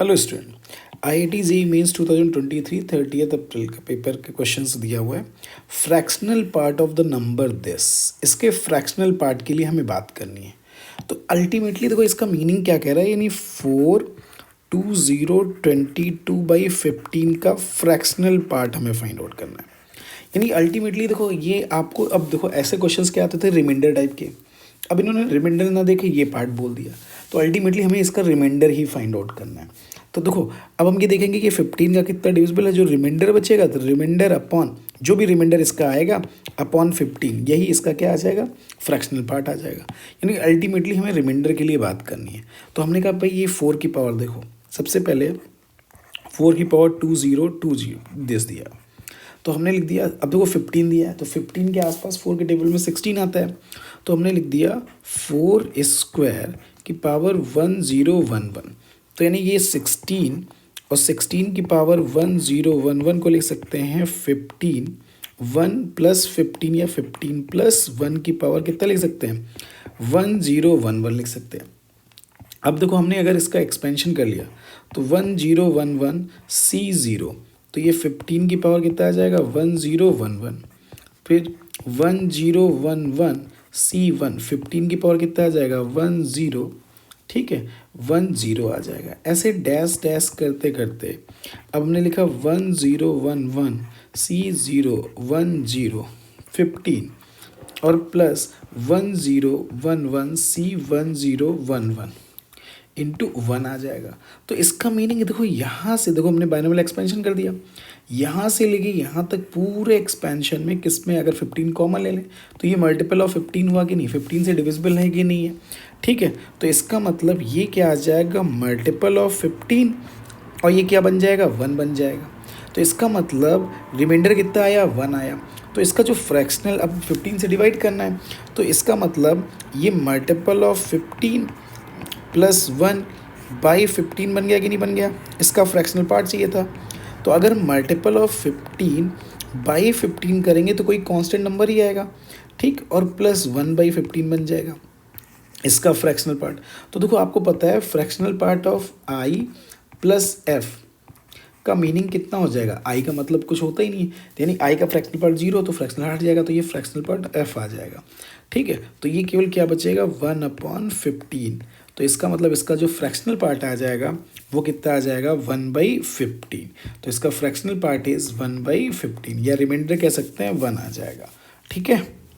Hello student, IIT JEE mains 2023 30 अप्रैल का paper के क्वेश्चंस दिया हुआ है। Fractional part of the number this, इसके फ्रैक्शनल पार्ट के लिए हमें बात करनी है। तो अल्टीमेटली देखो इसका मीनिंग क्या कह रहा है, यानी 42022/15 का फ्रैक्शनल पार्ट हमें फाइंड आउट करना है। यानी अल्टीमेटली देखो ये आपको, अब देखो ऐसे क्वेश्चंस क्या आते थे रिमाइंडर टाइप के, अब इन्होंने रिमाइंडर ना देखे ये पार्ट बोल दिया, तो अल्टीमेटली हमें इसका रिमाइंडर ही फाइंड आउट करना है। तो देखो अब हम ये देखेंगे कि 15 का कितना डिविजिबल है, जो रिमाइंडर बचेगा तो रिमाइंडर अपॉन जो भी रिमाइंडर इसका आएगा अपॉन 15, यही इसका क्या आ जाएगा, फ्रैक्शनल पार्ट आ जाएगा। यानी अल्टीमेटली हमें रिमाइंडर के लिए बात करनी है। तो हमने कहा भाई ये 4 की पावर देखो, सबसे पहले 4 की पावर 2020 दिस दिया, तो हमने लिख दिया। अब देखो 15 दिया है तो 15 के आसपास 4 के टेबल में 16 आता है, तो हमने लिख दिया 4 स्क्वायर की पावर 1011। तो यानी ये 16 और 16 की पावर 1011 को लिख सकते हैं 15, 1 प्लस 15 या 15 प्लस 1 की पावर कितना लिख सकते हैं, 1011 लिख सकते हैं। अब देखो हमने अगर इसका एक्सपेंशन कर लिया तो 1011 C0, तो ये 15 की पावर कितना आ जाएगा, 1011, फिर 1011 C1, 15 की पावर कितना आ जाएगा, 10, ठीक है, 10 आ जाएगा। ऐसे डैश डैश करते करते अब हमने लिखा 1011 C0 10 15 और प्लस 1011 C1011 इंटू 1 आ जाएगा। तो इसका मीनिंग देखो, यहाँ से देखो हमने बाइनोमियल एक्सपेंशन कर दिया, यहाँ से लेके यहाँ तक पूरे एक्सपेंशन में किस में अगर 15 कॉमन ले लें तो ये मल्टीपल ऑफ 15 हुआ कि नहीं, 15 से डिविजिबल है कि नहीं है, ठीक है। तो इसका मतलब ये क्या आ जाएगा, मल्टीपल ऑफ 15, और ये क्या बन जाएगा, 1 बन जाएगा। तो इसका मतलब रिमाइंडर कितना आया, 1 आया। तो इसका जो फ्रैक्शनल अब 15 से डिवाइड करना है, तो इसका मतलब ये मल्टीपल ऑफ 15 प्लस 1/15 बन गया कि नहीं बन गया, इसका फ्रैक्शनल पार्ट चाहिए था। तो अगर मल्टीपल ऑफ 15/15 करेंगे तो कोई कांस्टेंट नंबर ही आएगा, ठीक, और प्लस 1/15 बन जाएगा इसका फ्रैक्शनल पार्ट। तो देखो आपको पता है fractional part of I plus F का मीनिंग कितना हो जाएगा, आई का मतलब कुछ होता ही नहीं है, यानी आई का फ्रैक्शनल पार्ट 0 तो फ्रैक्शनल हट जाएगा, तो ये फ्रैक्शनल पार्ट एफ आ जाएगा, ठीक है। तो ये केवल क्या बचेगा, 1/15। तो इसका मतलब इसका जो फ्रैक्शनल पार्ट आ जाएगा वो कितना आ जाएगा, 1/15। तो इसका फ्रैक्शनल पार्ट इज़ 1/15, या रिमाइंडर कह सकते हैं 1 आ जाएगा, ठीक है।